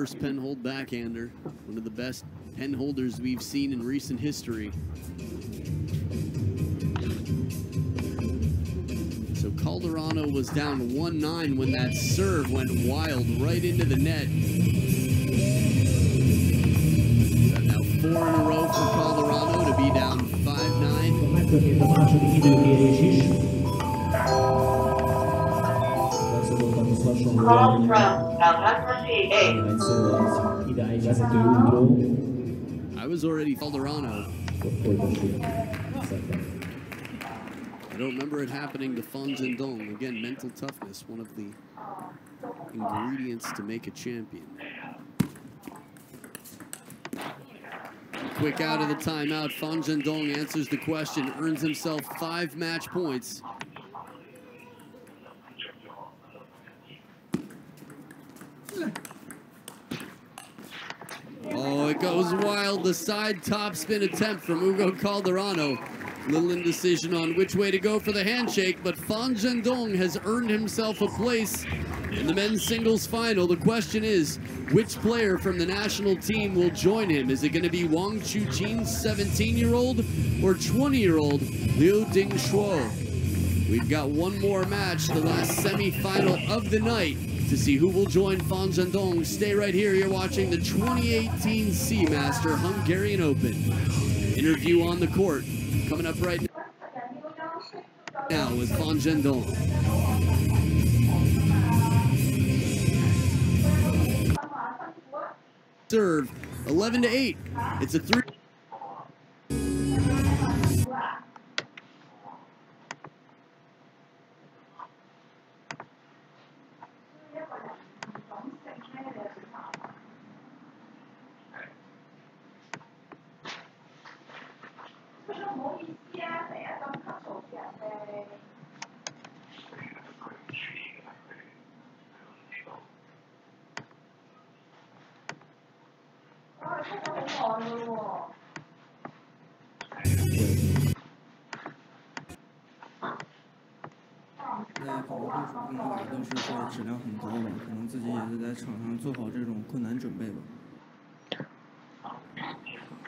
first penhold backhander, one of the best penholders we've seen in recent history. So Calderano was down 1-9 when that serve went wild right into the net. So now 4 in a row for Calderano to be down 5-9. I was already Calderano. I don't remember it happening to Fong Zhendong. Again, mental toughness, one of the ingredients to make a champion. Quick out of the timeout, Fong Zhendong answers the question, earns himself 5 match points. Oh, it goes wild. The side topspin attempt from Hugo Calderano. Little indecision on which way to go for the handshake, but Fong Zhendong has earned himself a place in the men's singles final. The question is, which player from the national team will join him? Is it going to be Wang Chujin's 17-year-old or 20-year-old Liu Dingshuo? We've got one more match, the last semi-final of the night, to see who will join Fong Zhendong. Stay right here. You're watching the 2018 Seamaster Hungarian Open. Interview on the court coming up right now with Fong Zhendong. Serve 11-8. It's a 3.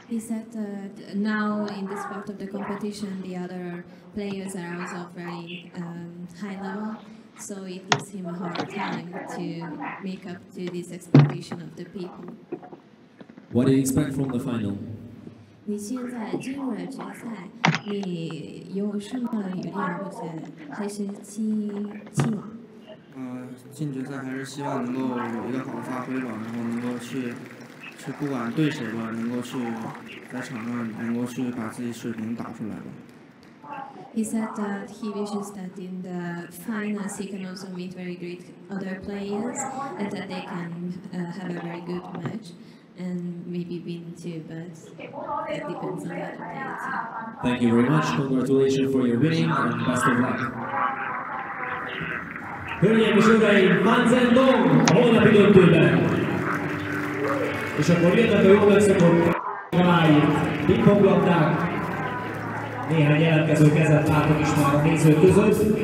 He said that now in this part of the competition, the other players are also very high level, so it gives him a hard time to make up to this expectation of the people. What do you expect from the final? 你现在进入了决赛，你有什么预料或者还是期望？进决赛还是希望能够有一个好的发挥吧，然后能够去不管对谁吧，能够去在场上能够去把自己水平打出来吧。He said that he wishes that in the finals he can also meet very great other players and that they can have a very good match and maybe win too, but that depends on the other players. Thank you very much. Congratulations for your winning and best of luck. Hölgyeim és uraim, Fong Zhendong a holnapi döntőben. És akkor jönnek a jól megszokott máit, pingponglabdák. Néhány jelentkező kezet látok is már a nézők között.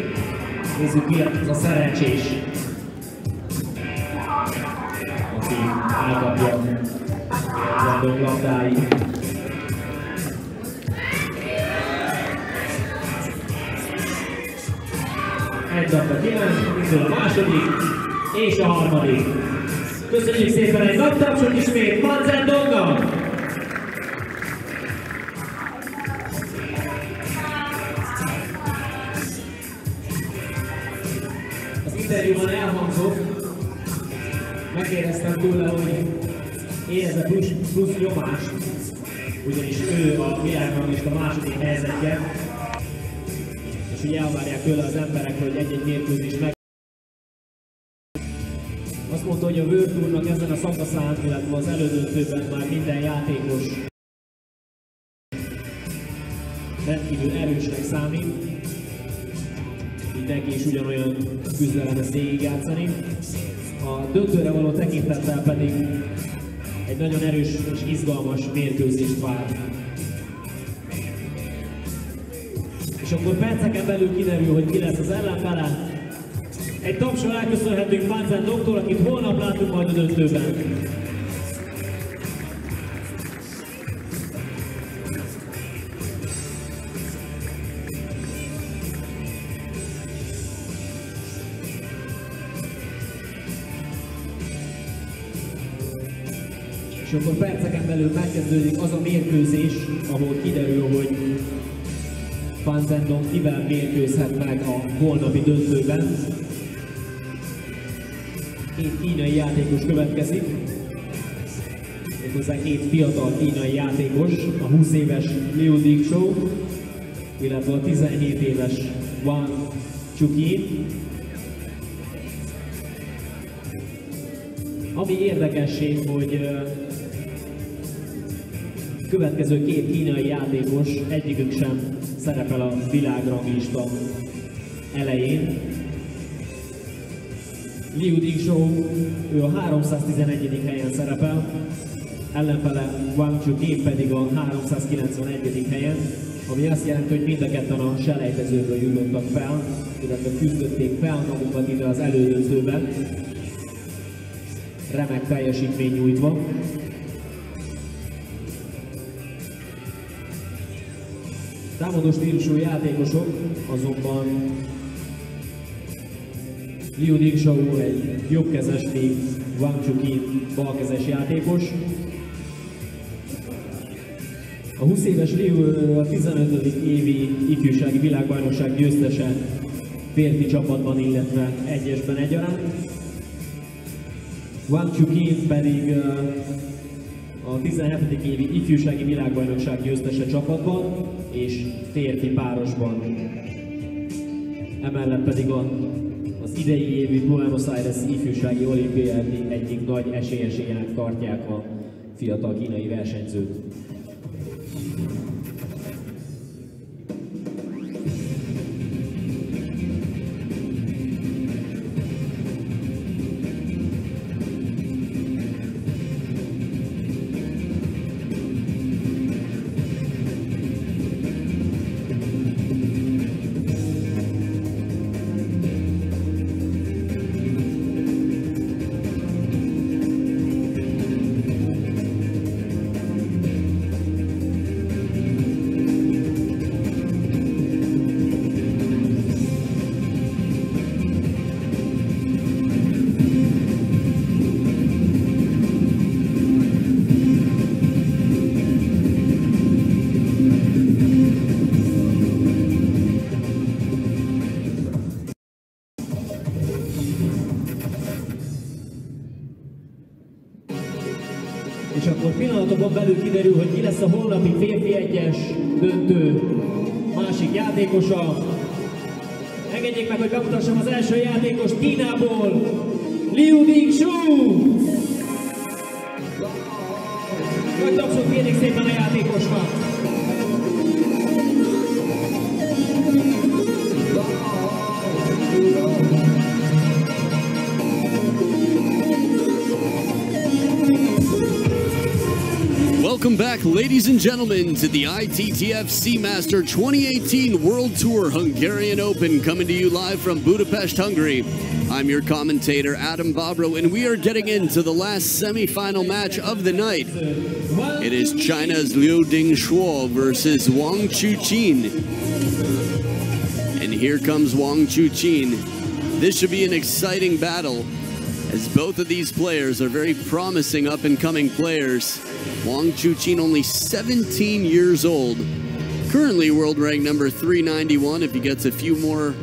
Nézzük ki az a szerencsés, aki elkapja Zhendong labdáit. Egy labda kiment, indul a második és a harmadik. Köszönjük szépen egy naptapsot ismét Fong Zhendongnak! Az interjúban elhangzott, megkérdeztem tőle, hogy érez-e plusz nyomást, ugyanis ő a világranglista második helyzetje, és ugye elvárják tőle az emberek, hogy egy-egy mérkőzés meg. Azt mondta, hogy a World Tournak ezen a szakaszán, illetve az elődöntőben már minden játékos rendkívül erősnek számít. Mindenki is ugyanolyan küzdelem ezt végigjátszani. A döntőre való tekintettel pedig egy nagyon erős és izgalmas mérkőzést vár. És akkor perceken belül kiderül, hogy ki lesz az ellenfele. Egy tapsal elköszönhetünk Fan Zhendongtól, akit holnap látunk majd a döntőben. És akkor perceken belül megkezdődik az a mérkőzés, ahol kiderül, hogy Fan Zhendong kivel mérkőzhet meg a holnapi döntőben. Két kínai játékos következik, méghozzá két fiatal kínai játékos, a 20 éves Liu Dingzhou, illetve a 17 éves Wang Chuqin. Ami érdekesség, hogy következő két kínai játékos egyikük sem szerepel a világranglista elején. Liu Dingzhou, ő a 311. helyen szerepel, ellenfele Wang Chuqin pedig a 391. helyen, ami azt jelenti, hogy mind a ketten a selejtezőből jutottak fel, illetve küzdötték fel magukat ide az elődöntőben, remek teljesítmény nyújtva. Támadó stílusú játékosok, azonban Liu Dingzhou egy jobbkezes, míg Wang Chuqin balkezes játékos. A 20 éves Liu a 15. évi ifjúsági világbajnokság győztese férfi csapatban, illetve egyesben egyaránt. Wang Chuqin pedig a 17. évi ifjúsági világbajnokság győztese csapatban és férfi párosban. Emellett pedig az idei évi Buenos Aires ifjúsági olimpiai egyik nagy esélyesének tartják a fiatal kínai versenyzőt. És akkor pillanatokon belül kiderül, hogy ki lesz a holnapi férfi egyes döntő másik játékosa. Engedjék meg, hogy bemutassam az első játékos Kínából, Liu Dingzhou! Nagy tapsot kérnék szépen a játékosnak! Welcome back, ladies and gentlemen, to the ITTF Seamaster 2018 World Tour Hungarian Open, coming to you live from Budapest, Hungary. I'm your commentator, Adam Bobro, and we are getting into the last semi-final match of the night. It is China's Liu Dingzhou versus Wang Chuqin. And here comes Wang Chuqin. This should be an exciting battle, as both of these players are very promising up-and-coming players. Wang Chuqin, only 17 years old, currently world rank number 391. If he gets a few more,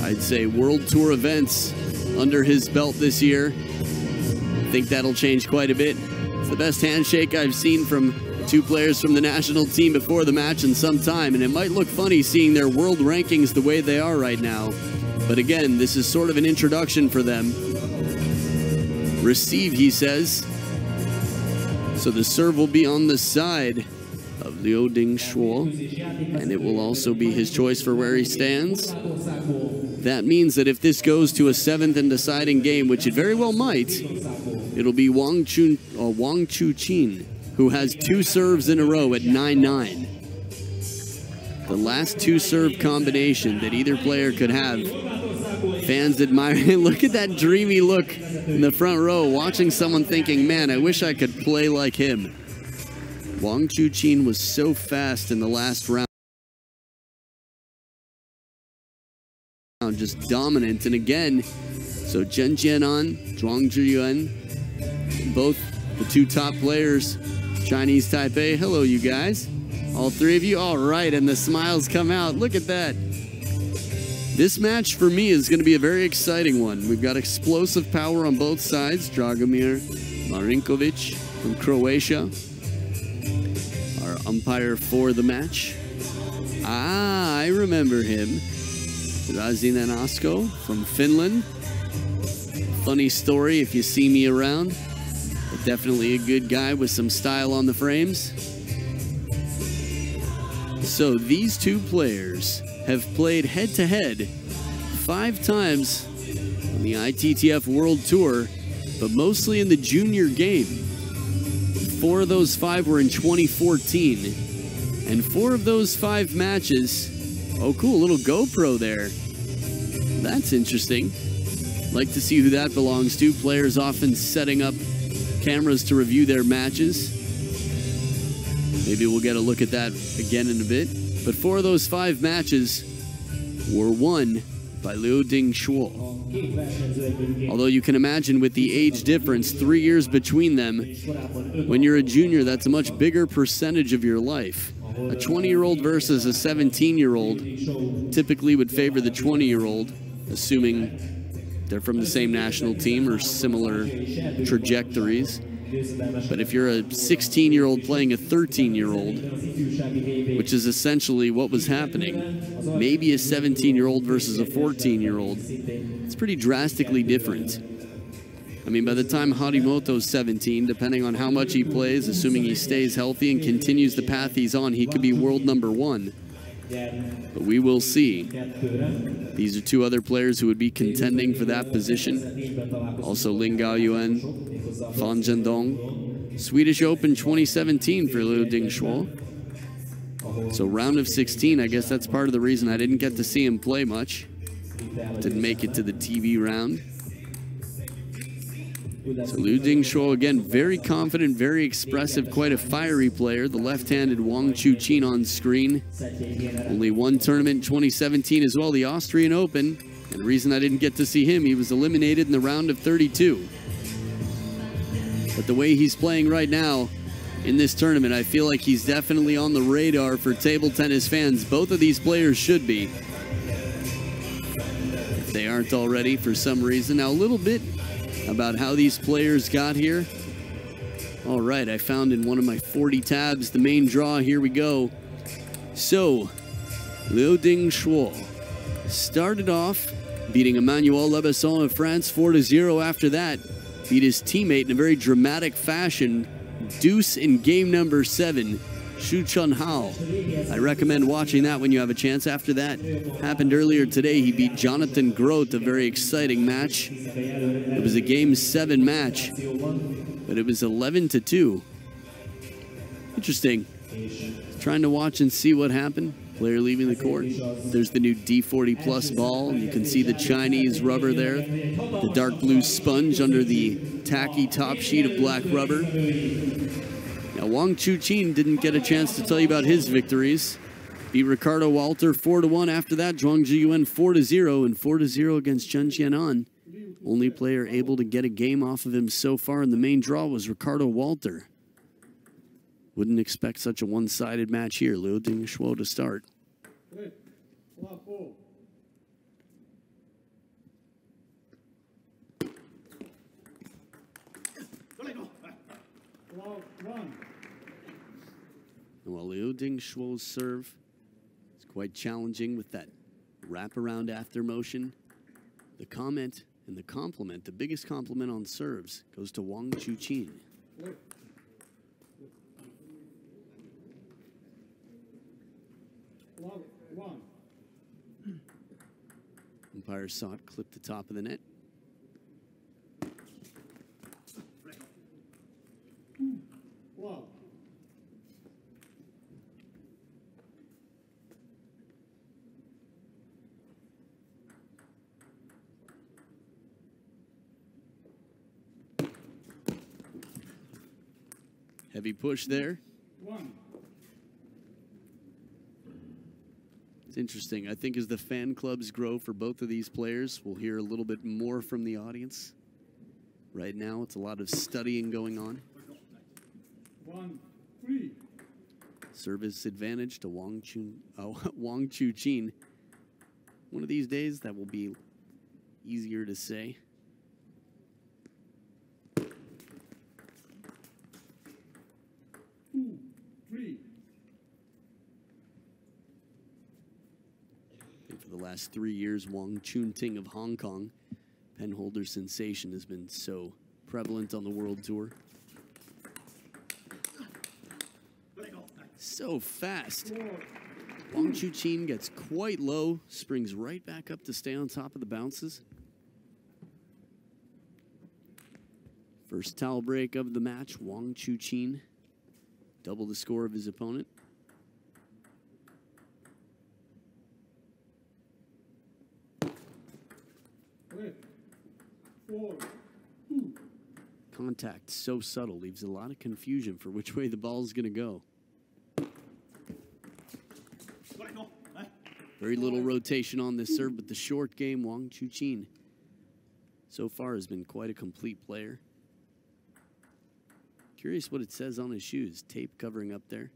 I'd say, World Tour events under his belt this year, I think that'll change quite a bit. It's the best handshake I've seen from two players from the national team before the match in some time, and it might look funny seeing their world rankings the way they are right now. But again, this is sort of an introduction for them. Receive, he says. So the serve will be on the side of Liu Dingzhou, and it will also be his choice for where he stands. That means that if this goes to a 7th and deciding game, which it very well might, it'll be Wang Chuqin, who has 2 serves in a row at 9-9. The last 2 serve combination that either player could have Fans admiring. Look at that dreamy look in the front row, watching someone thinking, man, I wish I could play like him. Wang Chuqin was so fast in the last round. Just dominant. And again, so Chen Jianan, Zhuang Zhiyuan, both the two top players, Chinese Taipei. Hello, you guys. All three of you. All right, and the smiles come out. Look at that. This match for me is going to be a very exciting one. We've got explosive power on both sides. Dragomir Marinkovic from Croatia, our umpire for the match. Ah, I remember him. Razina Asko from Finland. Funny story if you see me around. But definitely a good guy with some style on the frames. So these two players have played head-to-head 5 times on the ITTF World Tour, but mostly in the junior game. 4 of those 5 were in 2014. And 4 of those 5 matches, oh cool, a little GoPro there. That's interesting. Like to see who that belongs to. Players often setting up cameras to review their matches. Maybe we'll get a look at that again in a bit. But 4 of those 5 matches were won by Liu Dingshuo. Although you can imagine with the age difference, 3 years between them, when you're a junior, that's a much bigger percentage of your life. A 20-year-old versus a 17-year-old typically would favor the 20-year-old, assuming they're from the same national team or similar trajectories. But if you're a 16-year-old playing a 13-year-old, which is essentially what was happening, maybe a 17-year-old versus a 14-year-old, it's pretty drastically different. I mean, by the time Harimoto's 17, depending on how much he plays, assuming he stays healthy and continues the path he's on, he could be world #1. But we will see. These are 2 other players who would be contending for that position. Also Lin Gaoyuan, Fan Zhendong. Swedish Open 2017 for Liu Dingshuo. So round of 16, I guess that's part of the reason I didn't get to see him play much. Didn't make it to the TV round. So Liu Dingshuo, again, very confident, very expressive, quite a fiery player. The left-handed Wang Chuqin on screen. Only 1 tournament in 2017 as well, the Austrian Open. And the reason I didn't get to see him, he was eliminated in the round of 32. But the way he's playing right now in this tournament, I feel like he's definitely on the radar for table tennis fans. Both of these players should be, if they aren't already for some reason. Now, a little bit about how these players got here. All right, I found in one of my 40 tabs the main draw. Here we go. So, Liu Dingshuo started off beating Emmanuel Lebesson of France 4-0. After that, beat his teammate in a very dramatic fashion, deuce in game number 7, Xu Chunhao. I recommend watching that when you have a chance. After that, happened earlier today, he beat Jonathan Groth, a very exciting match. It was a game 7 match, but it was 11-2. Interesting. Trying to watch and see what happened. Player leaving the court. There's the new D40 Plus ball. You can see the Chinese rubber there. The dark blue sponge under the tacky top sheet of black rubber. Now, Wang Chuqin didn't get a chance to tell you about his victories. Beat Ricardo Walter 4-1. After that, Zhuang Zhiyuan 4-0 and 4-0 against Chen Jianan. Only player able to get a game off of him so far in the main draw was Ricardo Walter. Wouldn't expect such a one-sided match here. Liu Dingshuo to start. Well, Liu Dingshuo's serve is quite challenging with that wraparound after motion. The comment and the compliment, the biggest compliment on serves, goes to Wang Chuqin. Umpire saw it clip the top of the net. Heavy push there. It's interesting. I think as the fan clubs grow for both of these players, we'll hear a little bit more from the audience. Right now, it's a lot of studying going on. 1-3. Service advantage to Wang Chuqin. One of these days, that will be easier to say. For the last 3 years, Wang Chunting of Hong Kong, penholder sensation, has been so prevalent on the World Tour. So fast. Wang Chuqin gets quite low, springs right back up to stay on top of the bounces. First towel break of the match, Wang Chuqin, double the score of his opponent. Contact so subtle, leaves a lot of confusion for which way the ball is going to go. Very little rotation on this serve, but the short game, Wang Chuqin, so far has been quite a complete player. Curious what it says on his shoes. Tape covering up there.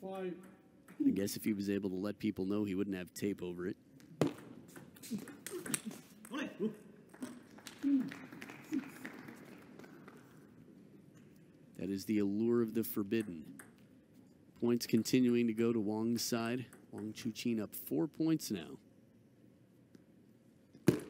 I guess if he was able to let people know, he wouldn't have tape over it. That is the allure of the forbidden. Points continuing to go to Wang's side. Wang Chuqin up 4 points now. 3-6.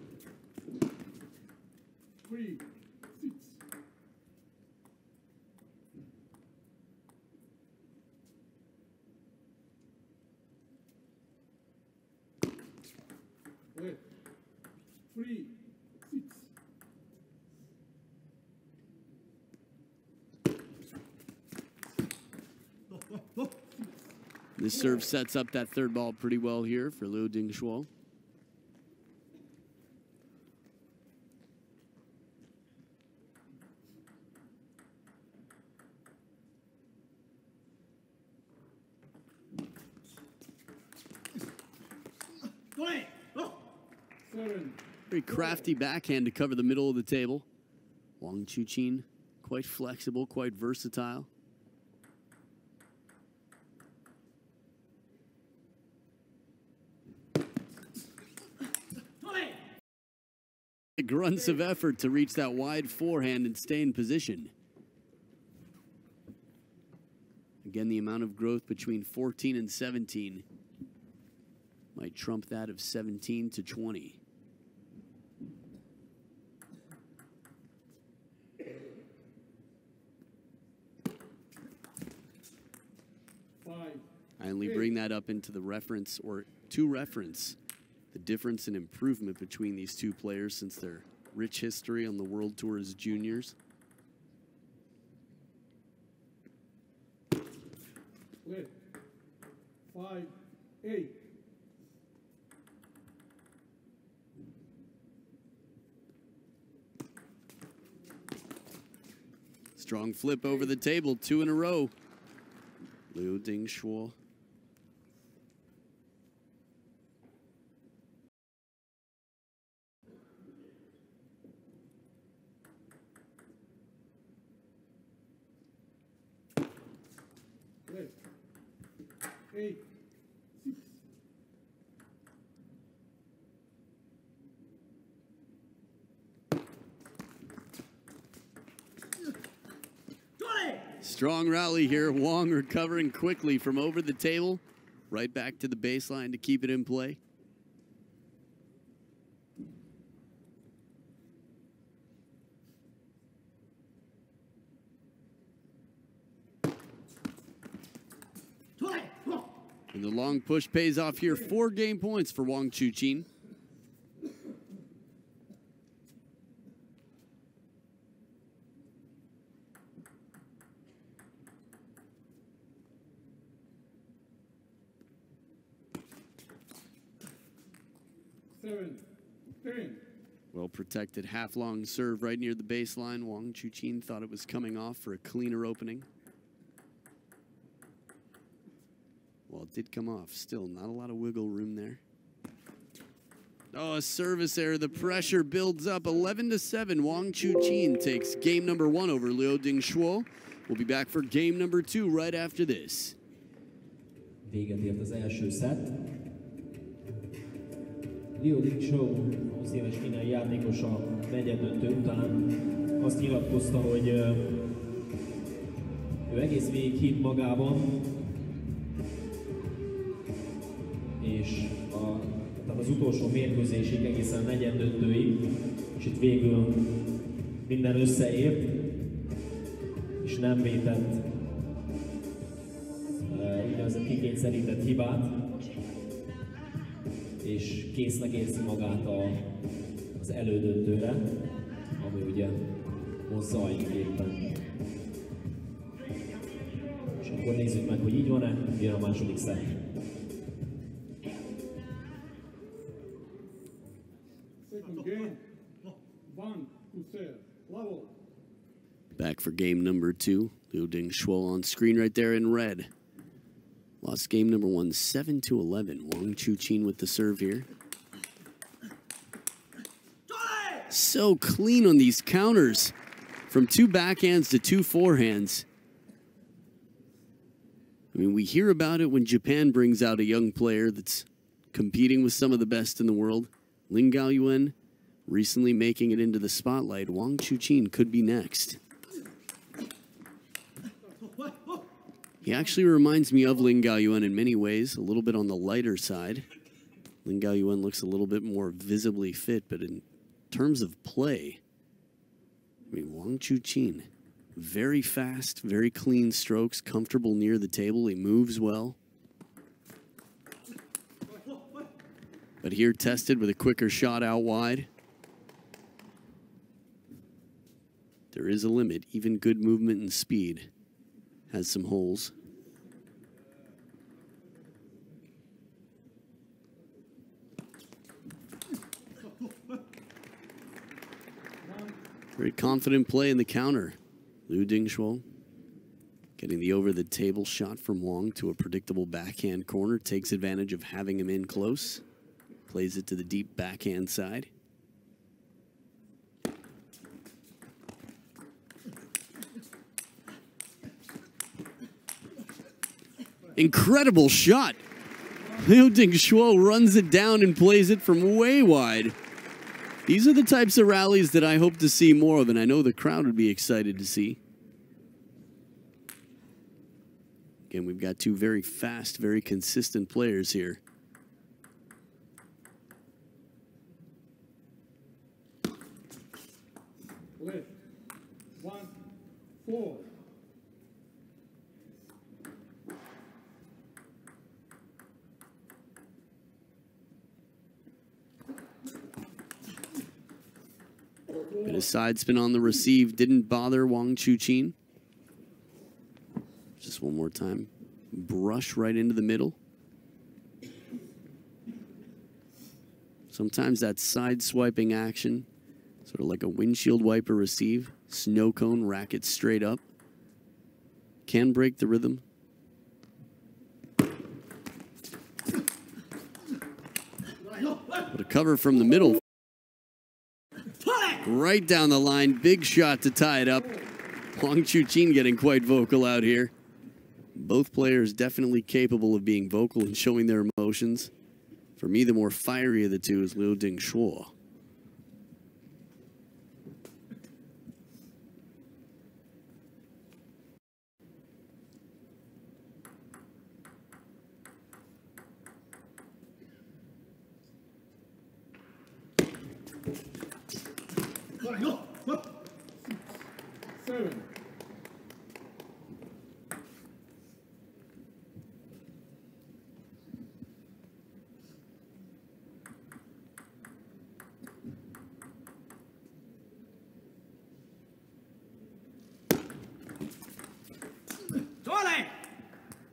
Wait. 3-6. This serve sets up that third ball pretty well here for Liu Dingshuo. Very crafty backhand to cover the middle of the table. Wang Chuqin, quite flexible, quite versatile. Grunts of effort to reach that wide forehand and stay in position. Again, the amount of growth between 14 and 17 might trump that of 17 to 20. I only bring that up into the reference, or to reference, the difference in improvement between these two players since their rich history on the World Tour as juniors. Wait. 5-8. Strong flip over the table, 2 in a row. Liu Dingshuo. Wait. 8-6. Strong rally here. Wang recovering quickly from over the table, right back to the baseline to keep it in play. And the long push pays off here. 4 game points for Wang Chuqin. Seven, 10. Well protected half-long serve right near the baseline. Wang Chuqin thought it was coming off for a cleaner opening. Well, it did come off. Still not a lot of wiggle room there. Oh, a service error. The pressure builds up. 11-7. Wang Chuqin takes game number 1 over Liu Dingshuo. We'll be back for game number 2 right after this. Véget ért az első szett. Liu Dingshuo, 20 éves kínai játékos a negyeddöntő után azt nyilatkozta, hogy ő egész végig hitt magában, és tehát az utolsó mérkőzésig, egészen a negyeddöntőig, és itt végül minden összeért, és nem vétett úgynevezett kikényszerített hibát, és késznek érzi magát az elődöntőre, ami ugye most zajlik éppen. És akkor nézzük meg, hogy így van-e, jön a második szett. Back for game number 2. Liu Dingshuo on screen right there in red. Lost game number 1, 7-11. Wang Chuqin with the serve here. So clean on these counters. From 2 backhands to 2 forehands. I mean, we hear about it when Japan brings out a young player that's competing with some of the best in the world. Lin Gaoyuan recently making it into the spotlight. Wang Chuqin could be next. He actually reminds me of Lin Gaoyuan in many ways, a little bit on the lighter side. Lin Gaoyuan looks a little bit more visibly fit, but in terms of play, I mean, Wang Chuqin, very fast, very clean strokes, comfortable near the table. He moves well. But here tested with a quicker shot out wide. There is a limit. Even good movement and speed has some holes. Very confident play in the counter. Liu Dingshuo getting the over-the-table shot from Wang to a predictable backhand corner. Takes advantage of having him in close. Plays it to the deep backhand side. Incredible shot. Liu Dingshuo runs it down and plays it from way wide. These are the types of rallies that I hope to see more of, and I know the crowd would be excited to see. Again, we've got 2 very fast, very consistent players here. Left. 1-4. Bit of side spin on the receive didn't bother Wang Chuqin. Just one more time. Brush right into the middle. Sometimes that side swiping action, sort of like a windshield wiper receive, snow cone racket straight up, can break the rhythm. But a cover from the middle. Right down the line, big shot to tie it up. Wang Chuqin getting quite vocal out here. Both players definitely capable of being vocal and showing their emotions. For me, the more fiery of the two is Liu Dingshuo. Seven.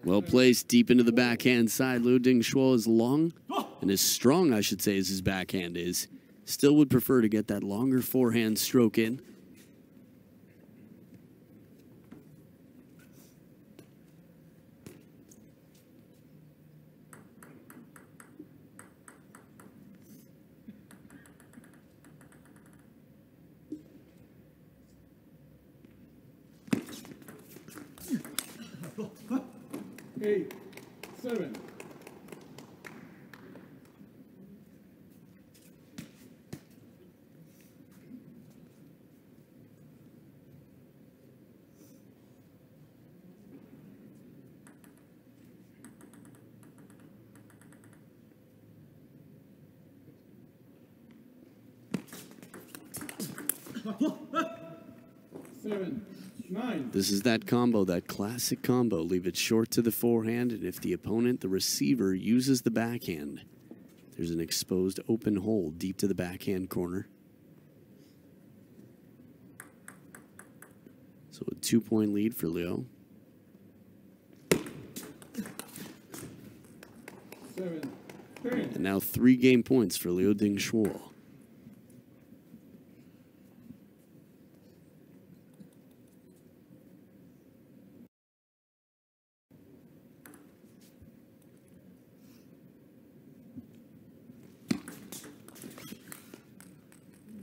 Well placed deep into the backhand side. Liu Dingshuo is long and as strong, I should say, as his backhand is. Still would prefer to get that longer forehand stroke in. Eight, 7. Seven, 9. This is that combo, that classic combo. Leave it short to the forehand, and if the opponent, the receiver, uses the backhand, there's an exposed open hole deep to the backhand corner. So a 2-point lead for Leo. 7, 10. And now 3 game points for Liu Dingshuo.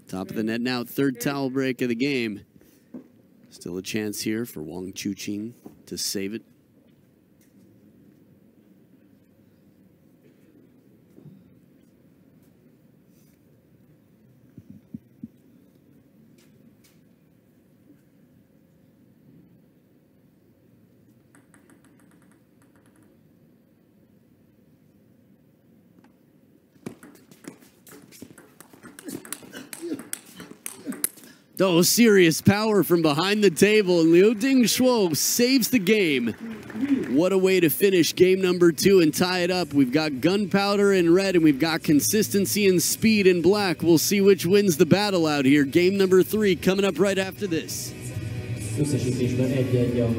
Top of the net now, third towel break of the game. Still a chance here for Wang Chuqin to save it. Oh, serious power from behind the table, and Liu Dingshuo saves the game. What a way to finish game number 2 and tie it up. We've got gunpowder in red, and we've got consistency and speed in black. We'll see which wins the battle out here. Game number 3 coming up right after this. Összesítésben 1-1 a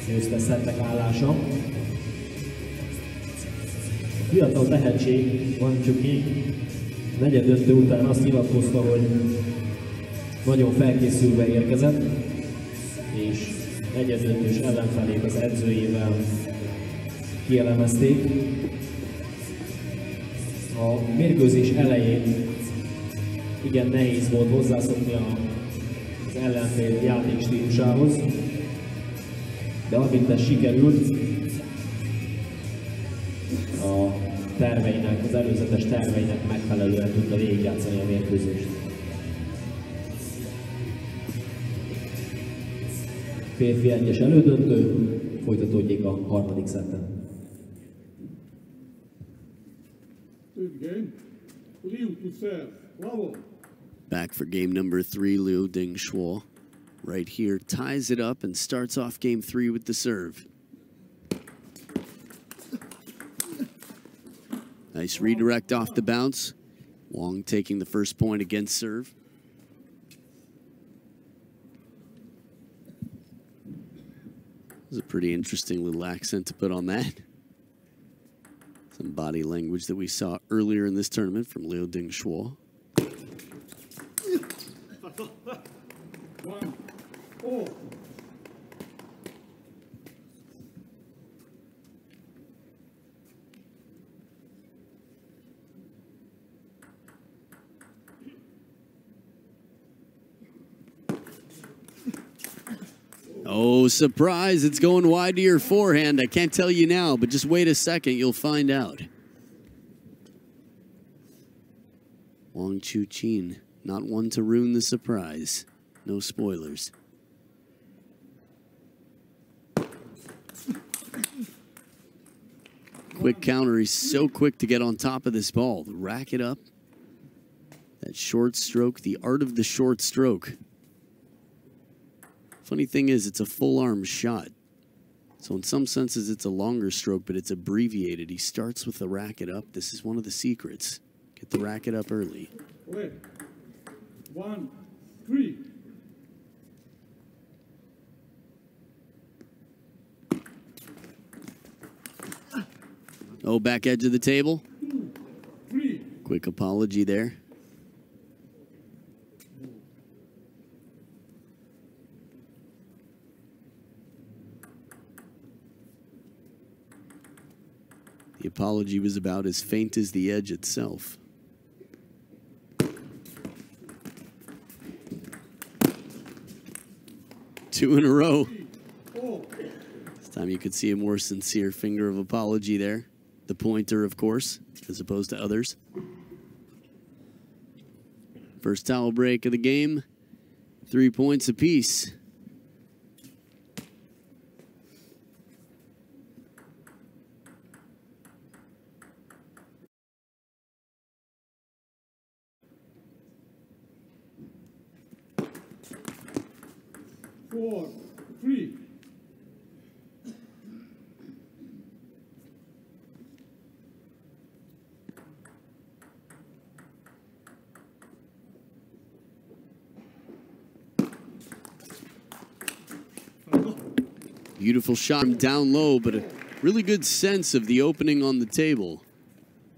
győztes szettek állása. A fiatal tehetség Wang Chuqin negyeddöntő után azt nyilatkozta, hogy nagyon felkészülve érkezett, és negyeddöntős ellenfelét az edzőjével kielemezték. A mérkőzés elején igen nehéz volt hozzászokni az ellenfél játékstílusához, de amint ez sikerült, a terveinek, az előzetes terveinek megfelelően tudta végigjátszani a mérkőzést. Férfi 1-es elődöntő, folytatódjék a harmadik szetten. Third game. Liu to serve. Bravo. Back for game number 3, Liu Dingshuo. Right here, ties it up and starts off game 3 with the serve. Nice redirect off the bounce. Wang taking the first point against serve. This is a pretty interesting little accent to put on that. Some body language that we saw earlier in this tournament from Liu Dingshuo. 1, 4. Oh, surprise. It's going wide to your forehand. I can't tell you now, but just wait a second. You'll find out. Wang Chuqin, not one to ruin the surprise. No spoilers. Quick counter. He's so quick to get on top of this ball. Rack it up. That short stroke, the art of the short stroke. Funny thing is, it's a full arm shot. So in some senses, it's a longer stroke, but it's abbreviated. He starts with the racket up. This is one of the secrets. Get the racket up early. Wait. 1, 3. Oh, back edge of the table. 3. Quick Quick apology there. The apology was about as faint as the edge itself. Two in a row. This time you could see a more sincere finger of apology there. The pointer, of course, as opposed to others. First towel break of the game. 3 points apiece. Four, three. Beautiful shot from down low, but a really good sense of the opening on the table.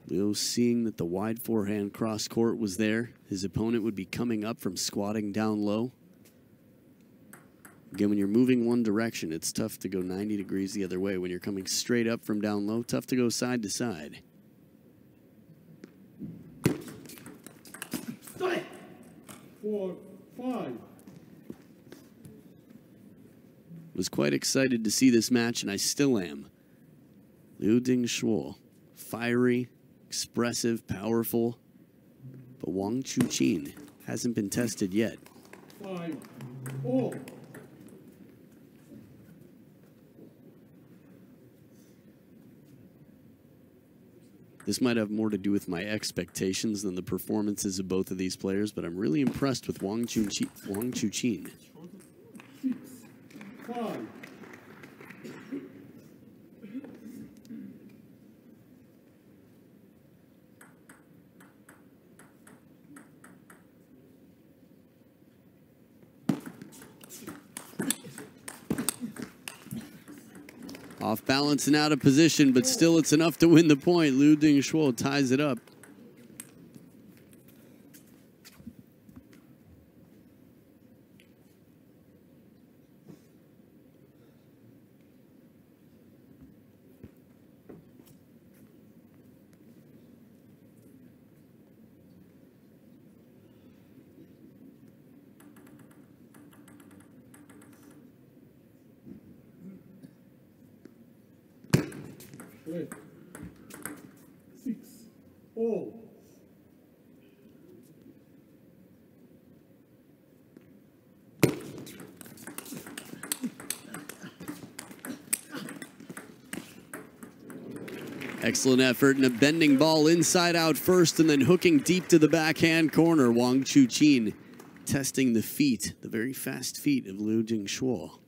Leo seeing that the wide forehand cross court was there. His opponent would be coming up from squatting down low. Again, when you're moving one direction, it's tough to go 90 degrees the other way. When you're coming straight up from down low, tough to go side to side. Four, five. Was quite excited to see this match, and I still am. Liu Dingshuo, fiery, expressive, powerful, but Wang Chuqin hasn't been tested yet. 5-4. This might have more to do with my expectations than the performances of both of these players, but I'm really impressed with Wang Chuqin. 6-5. Off balance and out of position, but still it's enough to win the point. Liu Dingshuo ties it up. Wait. 6-4. Excellent effort and a bending ball inside out first and then hooking deep to the backhand corner. Wang Chuqin testing the feet, the very fast feet of Liu Dingshuo.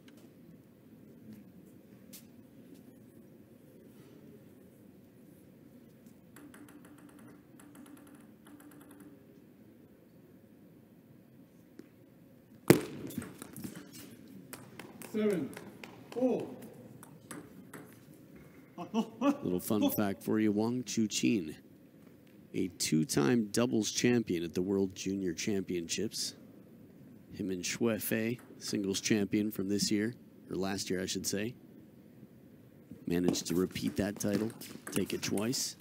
Seven, 4. Little fun fact for you, Wang Chuqin, a 2-time doubles champion at the World Junior Championships. Him and Xue Fei, singles champion from this year, or last year I should say. Managed to repeat that title, take it twice.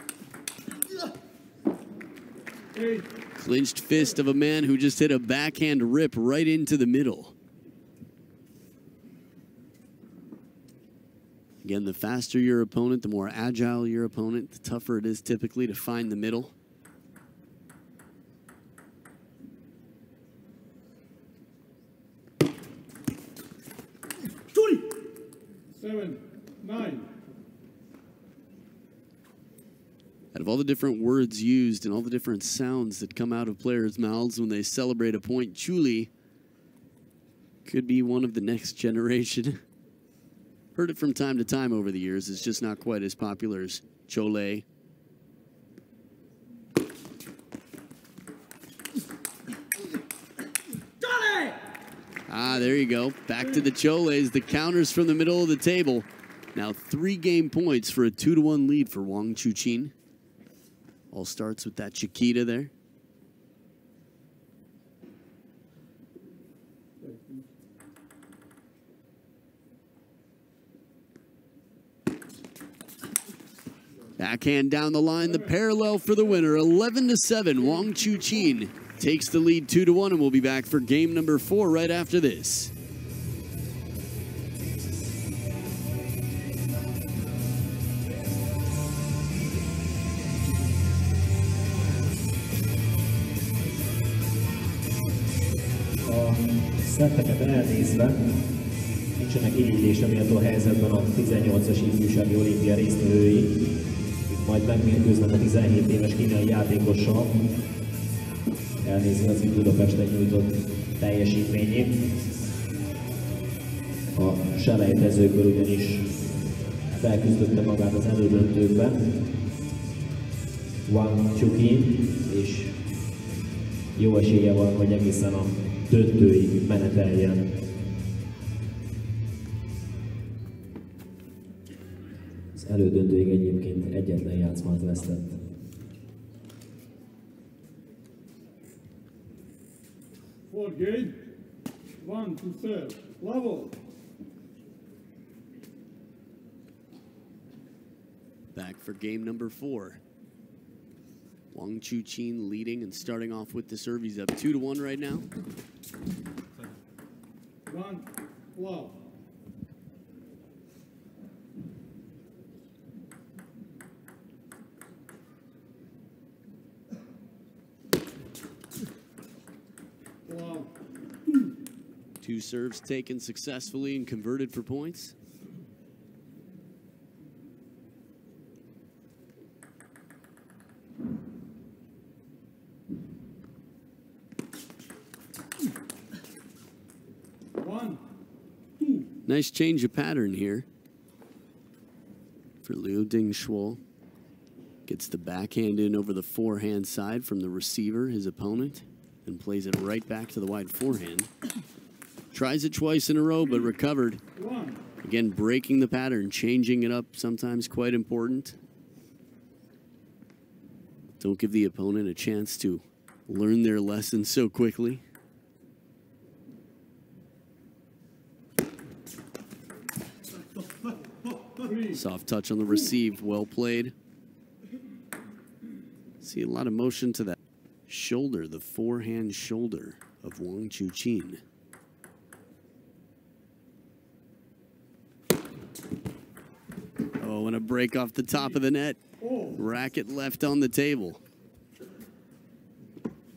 8. Clinched fist of a man who just hit a backhand rip right into the middle. Again, the faster your opponent, the more agile your opponent, the tougher it is typically to find the middle. Seven, 9. Out of all the different words used and all the different sounds that come out of players' mouths when they celebrate a point, Chuli could be one of the next generation. Heard it from time to time over the years. It's just not quite as popular as Chole. Ah, there you go. Back to the Choles. The counters from the middle of the table. Now 3 game points for a 2-1 lead for Wang Chuqin. All starts with that Chiquita there. Backhand down the line, the parallel for the winner, 11-7. Wang Chuqin takes the lead 2-1, and we'll be back for game number 4 right after this. Szetteket elnézve, nincsenek irigylésre méltó helyzetben a 18-as ifjúsági olimpia résztvevői. Itt majd megmérkőznek a 17 éves kínai játékossal, elnézve az itt Budapesten nyújtott teljesítményét. A selejtezőkör ugyanis felküzdötte magát az elődöntőkben Wang Chuqin, és jó esélye van, hogy egészen a döntőig meneteljen. Az elődöntőig egyébként egyetlen játszmát vesztett. Fourth game, 1-0, level. Back for game number 4. Wang Chuqin leading and starting off with the serve. He's up 2-1 right now. 1-12. Wow. 2 serves taken successfully and converted for points. Nice change of pattern here for Liu Dingshuo. Gets the backhand in over the forehand side from the receiver, his opponent, and plays it right back to the wide forehand. Tries it twice in a row, but recovered. Again, breaking the pattern, changing it up, sometimes quite important. Don't give the opponent a chance to learn their lesson so quickly. Soft touch on the receive, well played. See a lot of motion to that shoulder, the forehand shoulder of Wang Chuqin. Oh, and a break off the top of the net. Racket left on the table.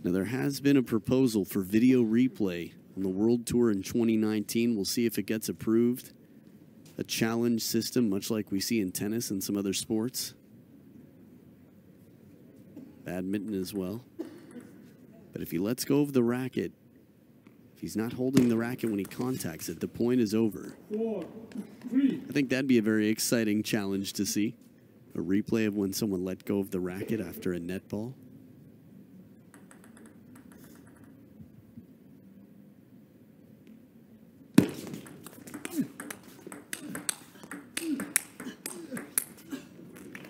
Now, there has been a proposal for video replay on the World Tour in 2019. We'll see if it gets approved. A challenge system, much like we see in tennis and some other sports. Badminton as well. But if he lets go of the racket, if he's not holding the racket when he contacts it, the point is over. 4, 3. I think that'd be a very exciting challenge to see. A replay of when someone let go of the racket after a net ball.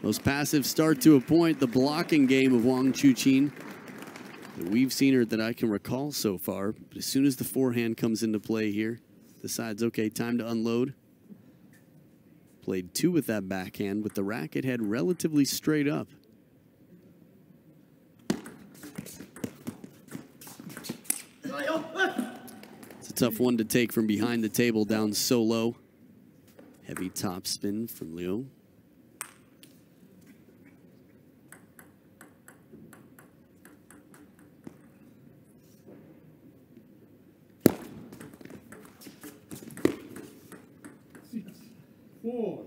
Most passive start to a point, the blocking game of Wang Chuqin that we've seen or that I can recall so far. But as soon as the forehand comes into play here, decides, okay, time to unload. Played 2 with that backhand with the racket head relatively straight up. It's a tough one to take from behind the table down so low. Heavy top spin from Liu. Four.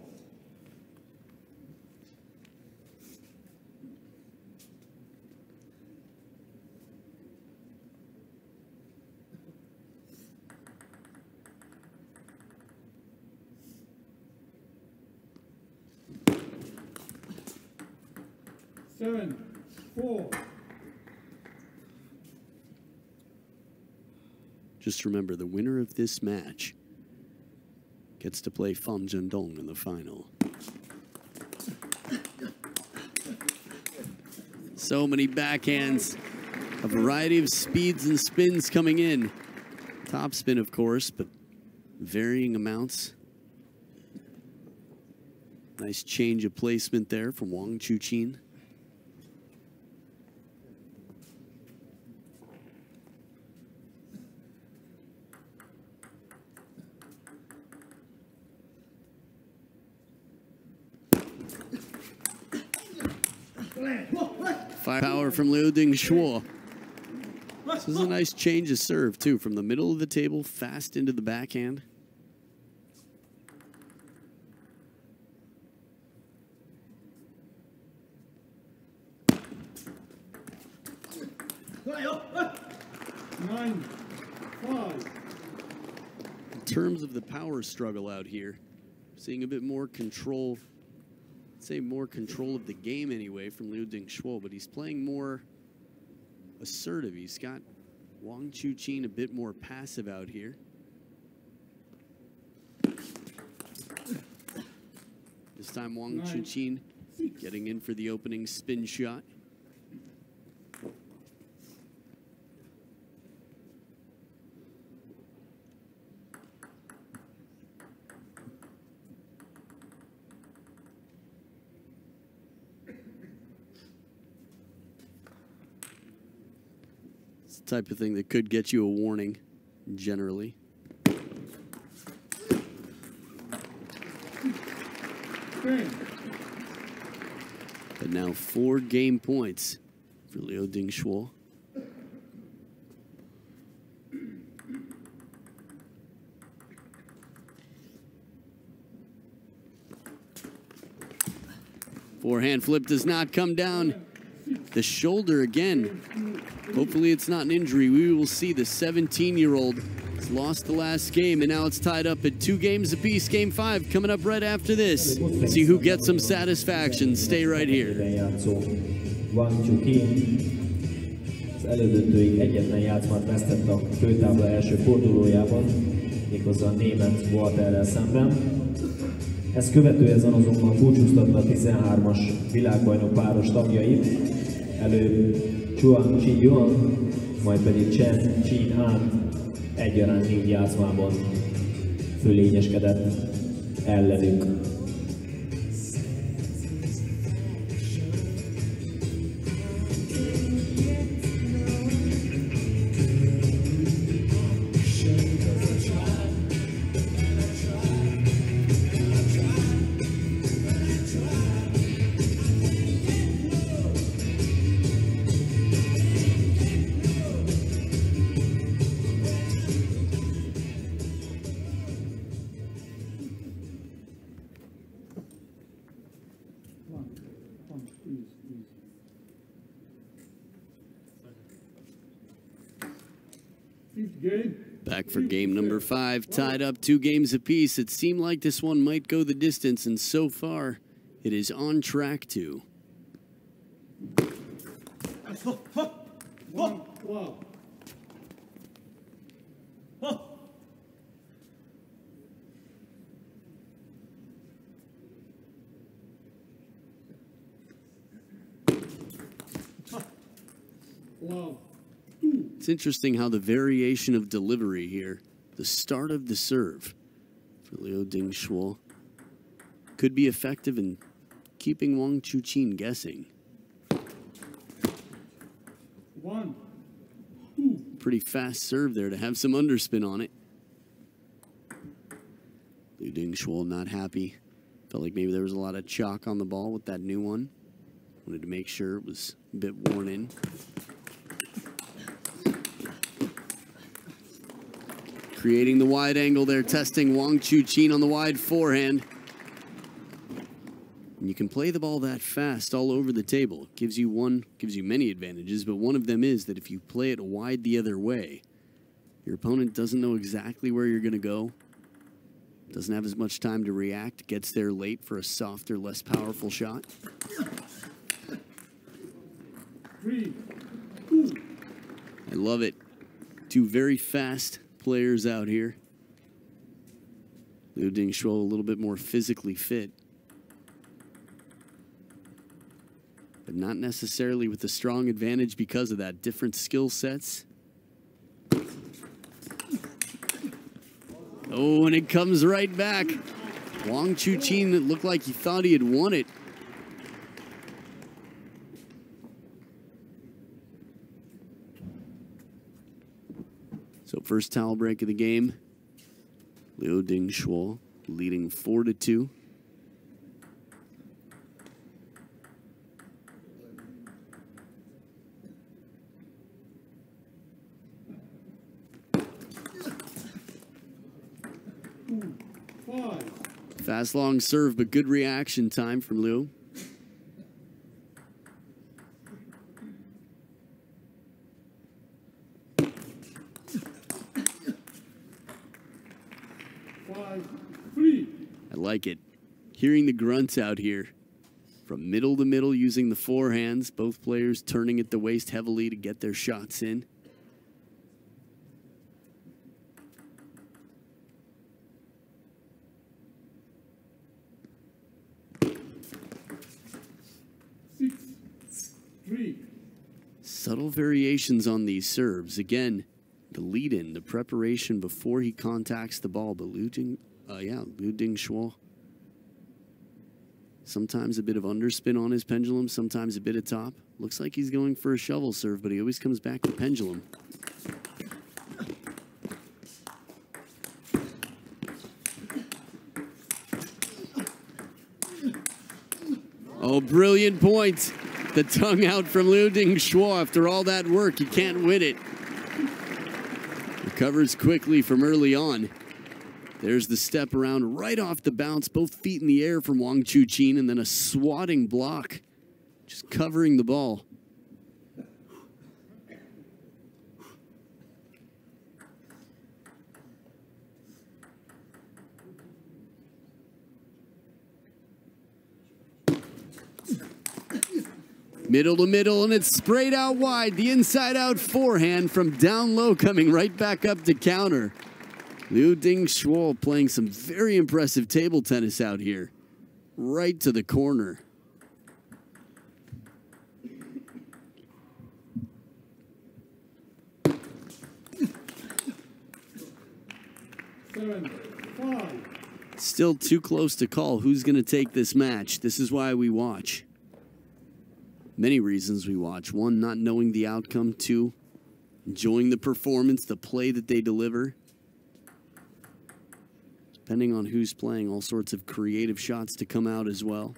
Seven, 4. Just remember, the winner of this match gets to play Fan Zhendong in the final. So many backhands. A variety of speeds and spins coming in. Top spin, of course, but varying amounts. Nice change of placement there from Wang Chuqin. Firepower from Liu Dingshuo. This is a nice change of serve, too, from the middle of the table, fast into the backhand. In terms of the power struggle out here, seeing a bit more control, I'd say more control of the game anyway from Liu Dingshuo, but he's playing more assertive. He's got Wang Chuqin a bit more passive out here. This time Wang Chuqin getting in for the opening spin shot. Type of thing that could get you a warning, generally. But now 4 game points for Liu Dingshuo. Forehand flip does not come down. The shoulder again. Hopefully it's not an injury. We will see the 17-year-old has lost the last game, and now it's tied up at 2 games apiece. Game 5 coming up right after this. See who gets some satisfaction. Stay right here. Wang Chuqin az elődöntőig egyetlen játszmát vesztett a főtábla első fordulójában, méghozzá a német Walterrel szemben. Ezt követően azonban búcsúztatta a 13-as világbajnok páros tagjait, előbb Chuan Chi-yuan, majd pedig Chen Qin-an egyaránt 4 játszmában fölényeskedett ellenük. Back for game number 5, tied up 2 games apiece. It seemed like this one might go the distance, and so far, it is on track to. It's interesting how the variation of delivery here, the start of the serve for Liu Dingshuo, could be effective in keeping Wang Chuqin guessing. 1, 2. Pretty fast serve there to have some underspin on it. Liu Dingshuo not happy. Felt like maybe there was a lot of chalk on the ball with that new one. Wanted to make sure it was a bit worn in. Creating the wide angle there, testing Wang Chuqin on the wide forehand. And you can play the ball that fast all over the table. It gives you many advantages, but one of them is that if you play it wide the other way, your opponent doesn't know exactly where you're going to go, doesn't have as much time to react, gets there late for a softer, less powerful shot. 3, 2. I love it. 2 very fast players out here. Liu Dingshuo a little bit more physically fit. but not necessarily with a strong advantage because of that. Different skill sets. Oh, and it comes right back. Wang Chuqin, it looked like he thought he had won it. So first towel break of the game. Liu Dingshuo leading 4-2. Fast long serve, but good reaction time from Liu. I like it. Hearing the grunts out here. From middle to middle using the forehands. Both players turning at the waist heavily to get their shots in. Subtle variations on these serves. Again, the lead-in, the preparation before he contacts the ball. But Liu Dingshuo. Sometimes a bit of underspin on his pendulum, sometimes a bit of top. Looks like he's going for a shovel serve, but he always comes back to pendulum. Oh, brilliant point. The tongue out from Liu Dingshuo. After all that work, he can't win it. Recovers quickly from early on. There's the step around right off the bounce, both feet in the air from Wang Chuqin, and then a swatting block, just covering the ball. Middle to middle, and it's sprayed out wide. The inside-out forehand from down low coming right back up to counter. Liu Dingshuo playing some very impressive table tennis out here. Right to the corner. Still too close to call who's going to take this match. This is why we watch. Many reasons we watch. One, not knowing the outcome. Two, enjoying the performance, the play that they deliver. Depending on who's playing, all sorts of creative shots to come out as well.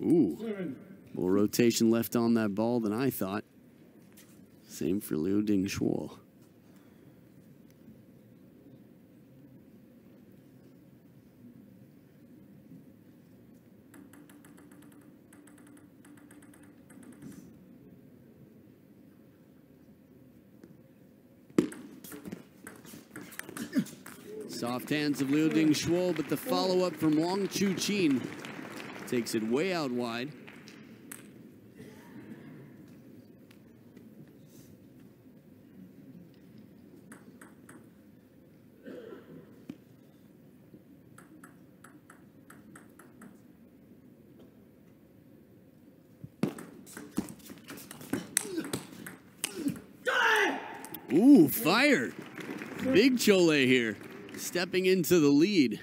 Ooh, more rotation left on that ball than I thought. Same for Liu Dingshuo. Soft hands of Liu Dingshuo, but the follow-up from Wang Chuqin takes it way out wide. Ooh, fire! Big Chole here. Stepping into the lead.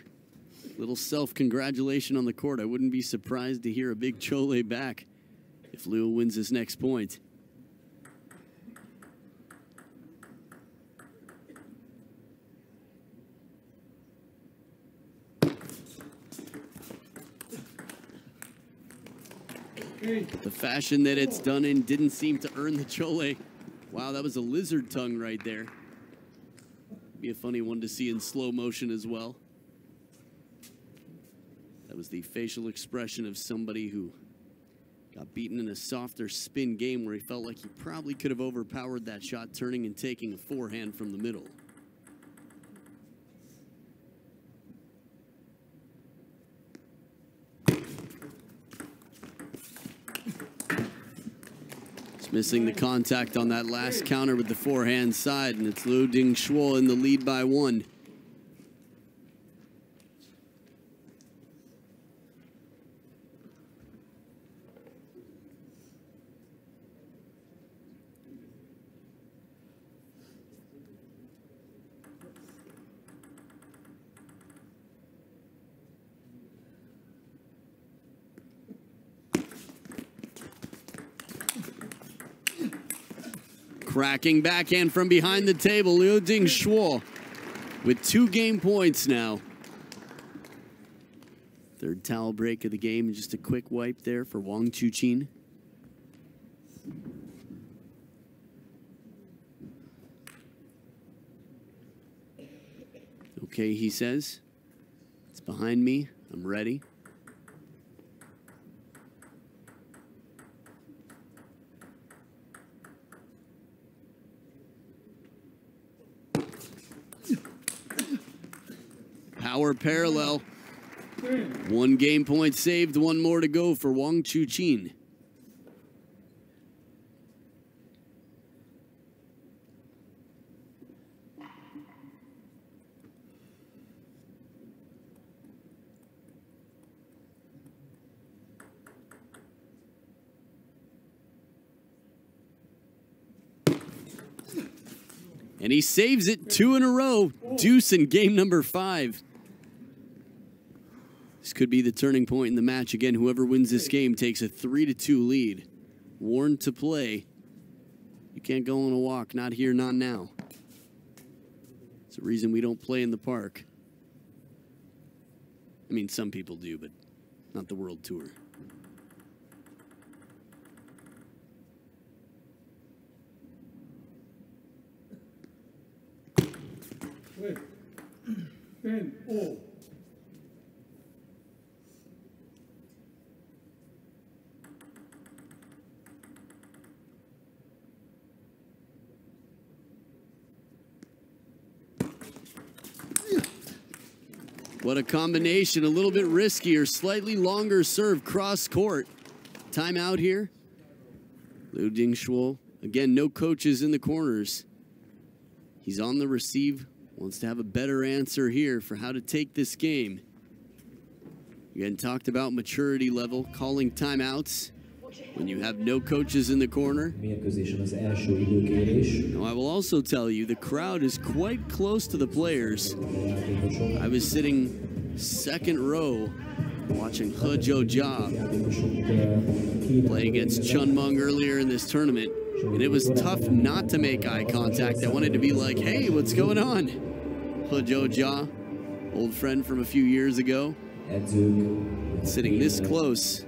Little self-congratulation on the court. I wouldn't be surprised to hear a big Chole back if Liu wins his next point. But the fashion that it's done in didn't seem to earn the Chole. Wow, that was a lizard tongue right there. Be a funny one to see in slow motion as well. That was the facial expression of somebody who got beaten in a softer spin game where he felt like he probably could have overpowered that shot, turning and taking a forehand from the middle. Just missing the contact on that last counter with the forehand side, and it's Liu Dingshuo in the lead by 1. Cracking backhand from behind the table, Liu Dingshuo with 2 game points now. Third towel break of the game, and just a quick wipe there for Wang Chuqin. Okay, he says. It's behind me. I'm ready. Power parallel. 1 game point saved, 1 more to go for Wang Chuqin. And he saves it 2 in a row. Deuce in game number 5. This could be the turning point in the match. Again, whoever wins this game takes a 3-2 lead. Warned to play. You can't go on a walk. Not here, not now. It's the reason we don't play in the park. I mean, some people do, but not the World Tour. Wait. 10-all. What a combination. A little bit riskier, slightly longer serve cross court. Timeout here. Liu Dingshuo. Again, no coaches in the corners. He's on the receive. Wants to have a better answer here for how to take this game. Again, talked about maturity level, calling timeouts when you have no coaches in the corner. Now, I will also tell you, the crowd is quite close to the players. I was sitting second row watching He Jiujia play against Chun Meng earlier in this tournament, and it was tough not to make eye contact. I wanted to be like, hey, what's going on? He Jiujia, old friend from a few years ago, sitting this close.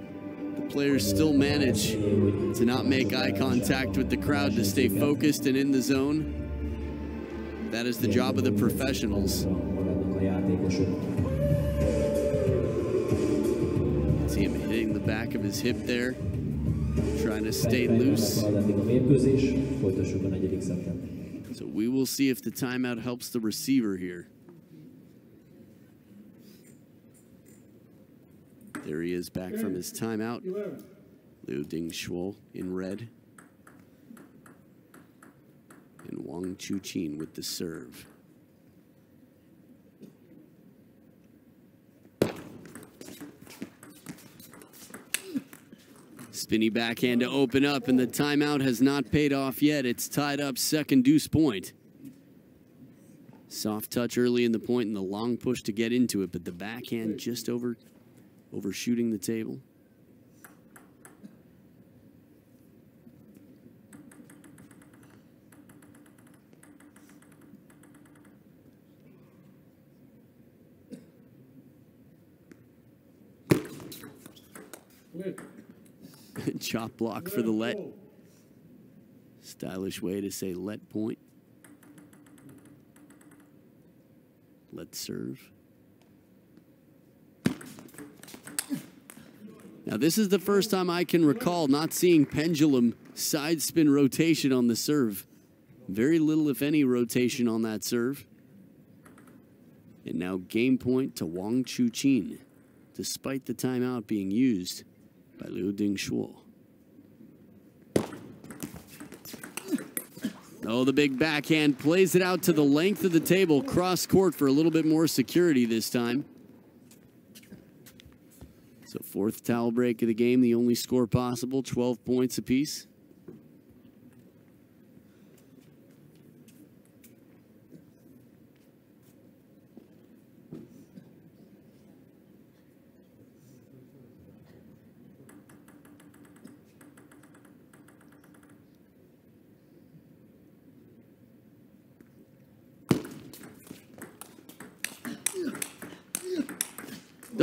The players still manage to not make eye contact with the crowd, to stay focused and in the zone. That is the job of the professionals. See him hitting the back of his hip there, trying to stay loose. So we will see if the timeout helps the receiver here. There he is, back from his timeout. Liu Dingshuo in red. And Wang Chuqin with the serve. Spinny backhand to open up, and the timeout has not paid off yet. It's tied up, second deuce point. Soft touch early in the point and the long push to get into it, but the backhand just overshooting the table. Chop block for the let. Stylish way to say let point. Let serve. Now, this is the first time I can recall not seeing pendulum side spin rotation on the serve. Very little, if any, rotation on that serve. And now game point to Wang Chuqin, despite the timeout being used by Liu Dingshuo. Oh, the big backhand plays it out to the length of the table, cross court for a little bit more security this time. So fourth towel break of the game, the only score possible, 12 points apiece.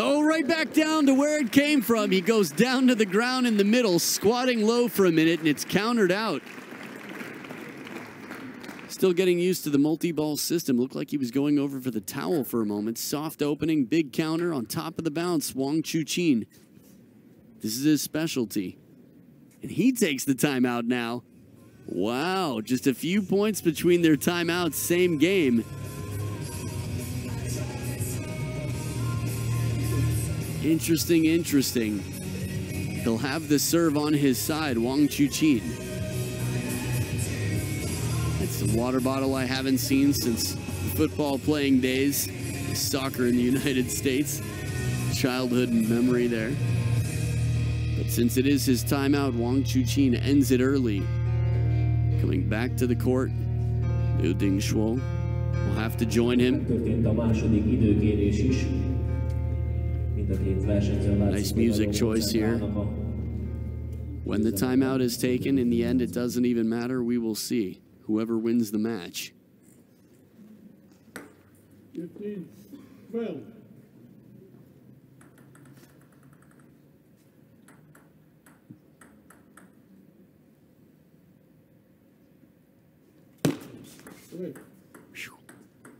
Oh, right back down to where it came from. He goes down to the ground in the middle, squatting low for a minute, and it's countered out. Still getting used to the multi-ball system. Looked like he was going over for the towel for a moment. Soft opening, big counter on top of the bounce. Wang Chuqin. This is his specialty. And he takes the timeout now. Wow, just a few points between their timeouts, same game. Interesting, interesting. He'll have the serve on his side, Wang Chuqin. It's the water bottle I haven't seen since football playing days, soccer in the United States. Childhood memory there. But since it is his timeout, Wang Chuqin ends it early. Coming back to the court, Liu Dingshuo will have to join him. Nice music choice here. When the timeout is taken, in the end, it doesn't even matter. We will see whoever wins the match. 15, 12.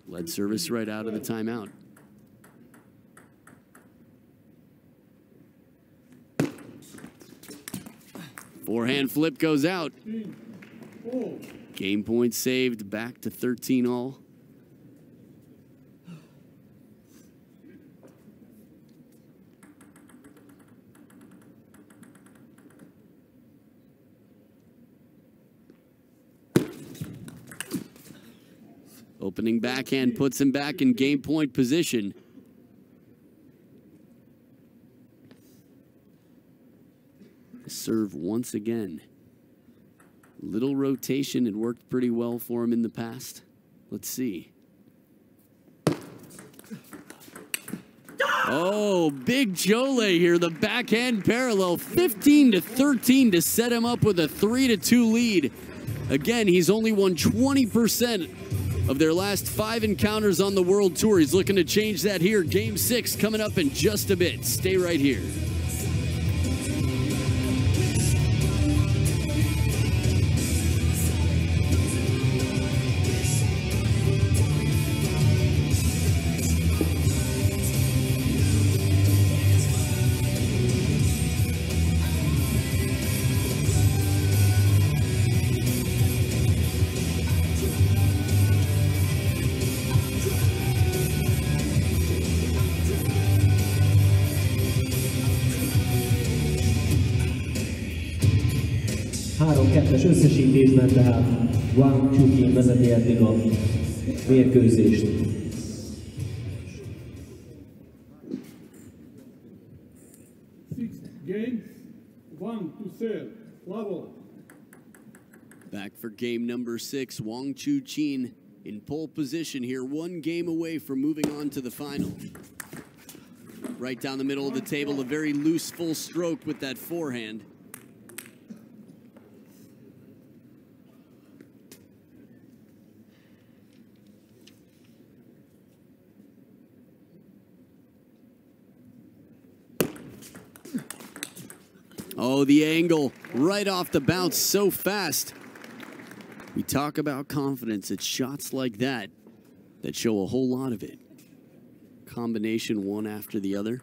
Led service right out of the timeout. Forehand flip goes out. Game point saved, back to 13 all. Opening backhand puts him back in game point position. Serve once again. Little rotation. It worked pretty well for him in the past. Let's see. Oh, big Chole here. The backhand parallel. 15-13 to set him up with a 3-2 lead. Again, he's only won 20% of their last 5 encounters on the World Tour. He's looking to change that here. Game 6 coming up in just a bit. Stay right here. Kettes összesítésben, tehát Wang Chuqin vezeti eddig a mérkőzést. Game, 1 to serve, level. Back for game number 6, Wang Chuqin in pole position here, 1 game away from moving on to the final. Right down the middle of the table, a very loose full stroke with that forehand. Oh, the angle right off the bounce so fast. We talk about confidence. It's shots like that that show a whole lot of it. Combination one after the other.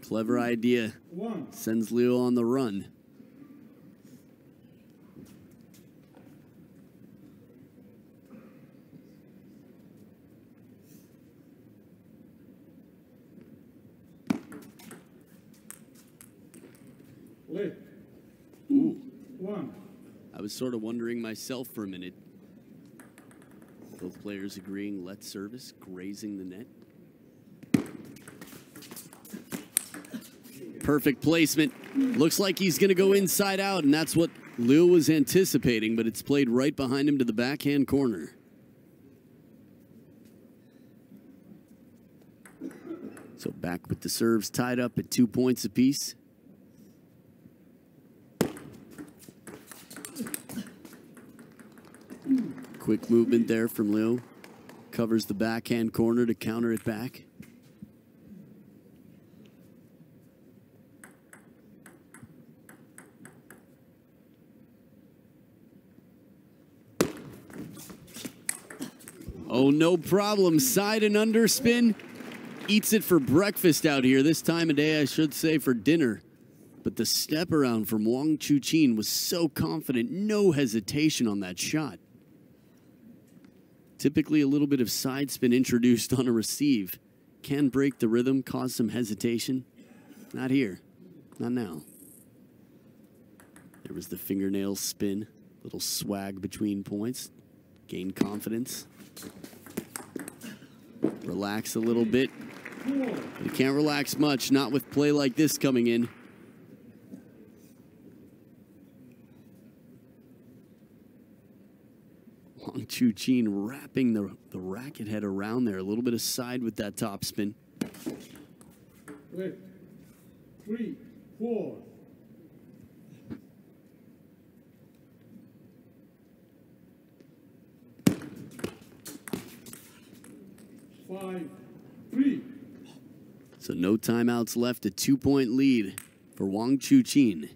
Clever idea. Sends Leo on the run. I was sort of wondering myself for a minute. Both players agreeing, let service, grazing the net. Perfect placement. Looks like he's going to go inside out, and that's what Liu was anticipating, but it's played right behind him to the backhand corner. So back with the serves tied up at 2 points apiece. Quick movement there from Liu. Covers the backhand corner to counter it back. Oh, no problem. Side and underspin. Eats it for breakfast out here. This time of day, I should say, for dinner. But the step around from Wang Chuqin was so confident. No hesitation on that shot. Typically, a little bit of side spin introduced on a receive can break the rhythm, cause some hesitation. Not here. Not now. There was the fingernail spin. Little swag between points. Gain confidence. Relax a little bit. But you can't relax much, not with play like this coming in. Wang Chuqin wrapping the racket head around there. A little bit of side with that top spin. Wait. 3, 4. 5, 3. So no timeouts left, a 2-point lead for Wang Chuqin.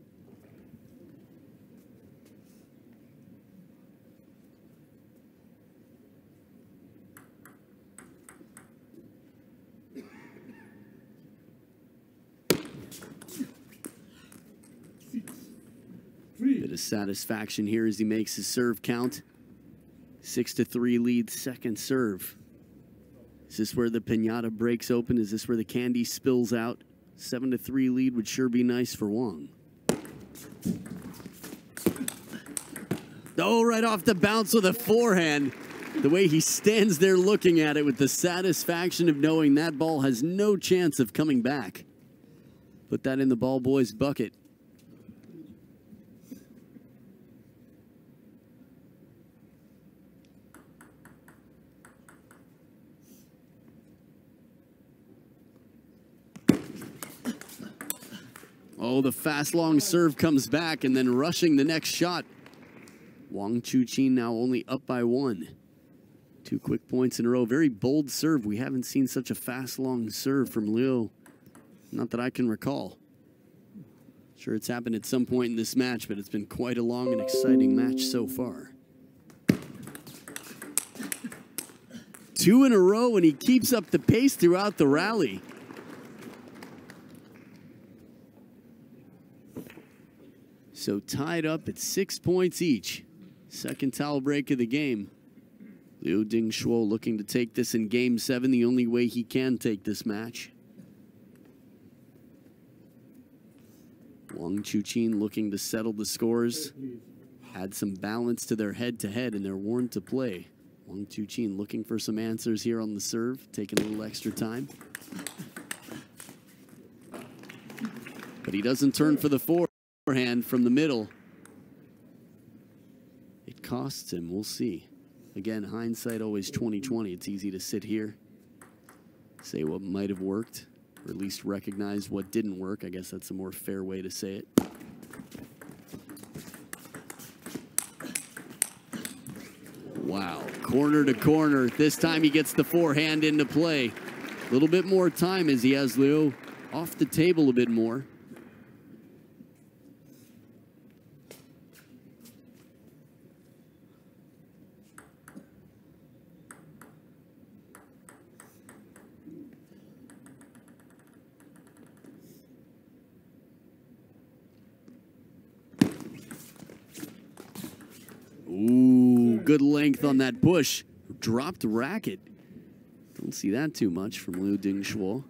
Bit of satisfaction here as he makes his serve count. 6-3 lead, second serve. Is this where the piñata breaks open? Is this where the candy spills out? 7-3 lead would sure be nice for Wang. Oh, right off the bounce with a forehand. The way he stands there looking at it with the satisfaction of knowing that ball has no chance of coming back. Put that in the ball boy's bucket. Oh, the fast long serve comes back and then rushing the next shot. Wang Chuqin now only up by 1. 2 quick points in a row. Very bold serve. We haven't seen such a fast long serve from Liu. Not that I can recall. Sure, it's happened at some point in this match, but it's been quite a long and exciting match so far. 2 in a row, and he keeps up the pace throughout the rally. So tied up at 6 points each. Second towel break of the game. Liu Dingshuo looking to take this in Game 7, the only way he can take this match. Wang Chuqin looking to settle the scores. Add some balance to their head-to-head and their warned to play. Wang Chuqin looking for some answers here on the serve, taking a little extra time. But he doesn't turn for the forehand from the middle. It costs him, we'll see. Again, hindsight always 20/20. It's easy to sit here, say what might have worked, or at least recognize what didn't work. I guess that's a more fair way to say it. Wow, corner to corner. This time he gets the forehand into play. A little bit more time as he has Liu off the table a bit more. Ooh, good length on that push. Dropped racket. Don't see that too much from Liu Dingshuo.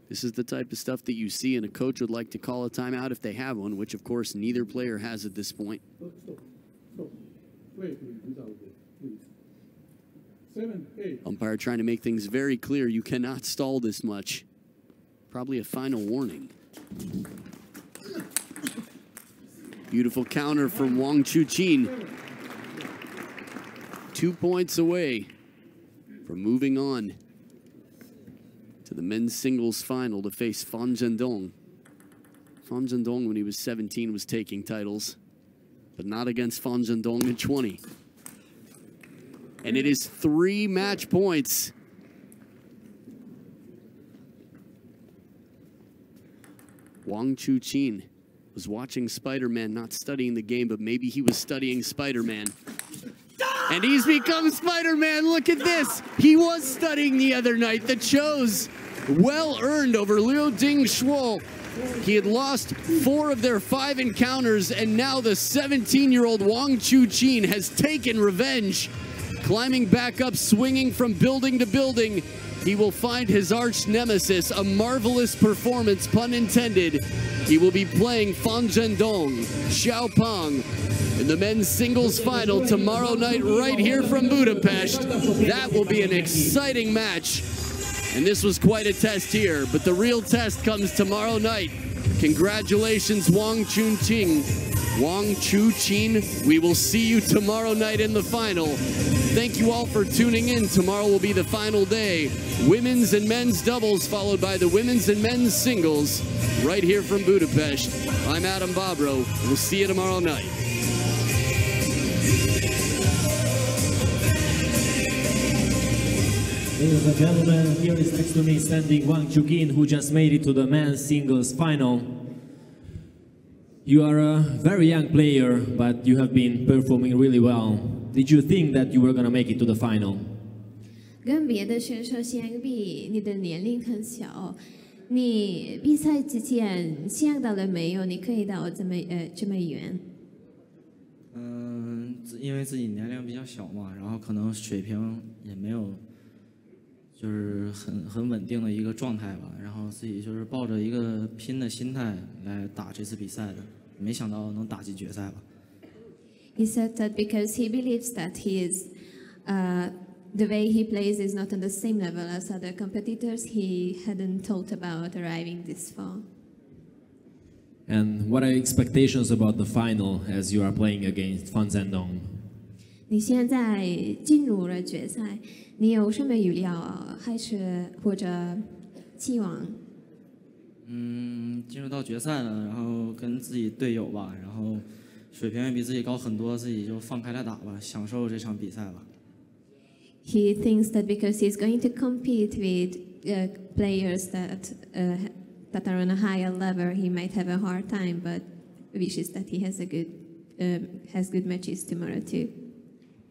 This is the type of stuff that you see, and a coach would like to call a timeout if they have one, which, of course, neither player has at this point. Stop. Wait, without it, please. 7, 8. Umpire trying to make things very clear. You cannot stall this much. Probably a final warning. Beautiful counter from Wang Chuqin. 2 points away from moving on to the men's singles final to face Fan Zhendong. Fan Zhendong, when he was 17, was taking titles, but not against Fan Zhendong at 20. And it is 3 match points. Wang Chuqin was watching Spider-Man, not studying the game, but maybe he was studying Spider-Man. And he's become Spider-Man. Look at this. He was studying the other night. The Cho's well earned over Liu Ding Shuo. He had lost 4 of their 5 encounters, and now the 17-year-old Wang Chuqin has taken revenge. Climbing back up, swinging from building to building, he will find his arch nemesis. A marvelous performance, pun intended. He will be playing Fan Zhendong, Xiaopeng, in the men's singles final tomorrow night right here from Budapest. That will be an exciting match. And this was quite a test here, but the real test comes tomorrow night. Congratulations, Wang Chuqin. We will see you tomorrow night in the final. Thank you all for tuning in. Tomorrow will be the final day. Women's and men's doubles, followed by the women's and men's singles, right here from Budapest. I'm Adam Bobrow. We'll see you tomorrow night. Ladies and gentlemen, here is next to me standing Wang Chuqin, who just made it to the men's singles final. You are a very young player, but you have been performing really well. Did you think that you were going to make it to the final? 跟别的选手相比，你的年龄很小。你比赛之前想到了没有？你可以到这么远？因为自己年龄比较小嘛，然后可能水平也没有，就是很稳定的一个状态吧。然后自己就是抱着一个拼的心态来打这次比赛的，没想到能打进决赛吧。He said that because he believes that the way he plays is not on the same level as other competitors, he hadn't thought about arriving this far. And what are your expectations about the final as you are playing against Fan Zhendong? 你现在进入了决赛，你有什么预料，还是或者期望？进入到决赛了，然后跟自己队友吧，然后水平也比自己高很多，自己就放开了打吧，享受这场比赛吧。He thinks that because he's going to compete with players that are on a higher level, he might have a hard time, but wishes that he has good matches tomorrow too.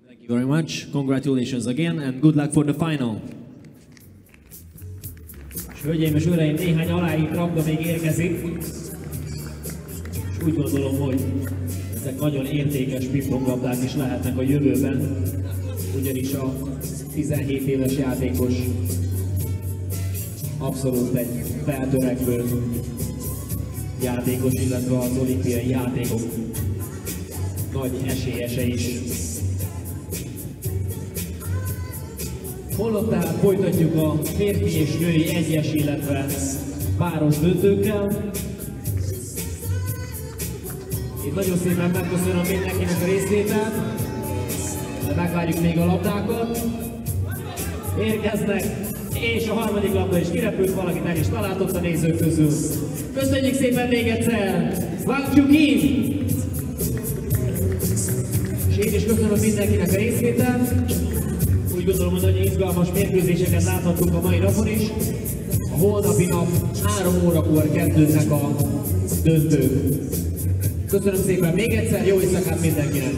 Thank you very much. Congratulations again, and good luck for the final. Hölgyeim és uraim, néhány aláírt rabda még érkezik. Úgy gondolom, hogy ezek nagyon értékes pingponglabdák is lehetnek a jövőben, ugyanis a 17 éves játékos abszolút egy feltörekvő játékos, illetve az olimpiai játékok nagy esélyese is. Holott tehát folytatjuk a férfi és női egyes, illetve páros döntőkkel. Én nagyon szépen megköszönöm mindenkinek a részvételt, de megvárjuk még a labdákat. Érkeznek, és a harmadik labda is kirepült, valakit el is találtott a nézők közül. Köszönjük szépen még egyszer! Wang Chuqin! És én is köszönöm mindenkinek a részvételt. Úgy gondolom, hogy nagyon izgalmas mérkőzéseket láthattunk a mai napon is. A holnapi nap 3 órakor kezdődnek a döntők. Köszönöm szépen még egyszer, jó éjszakát mindenkinek!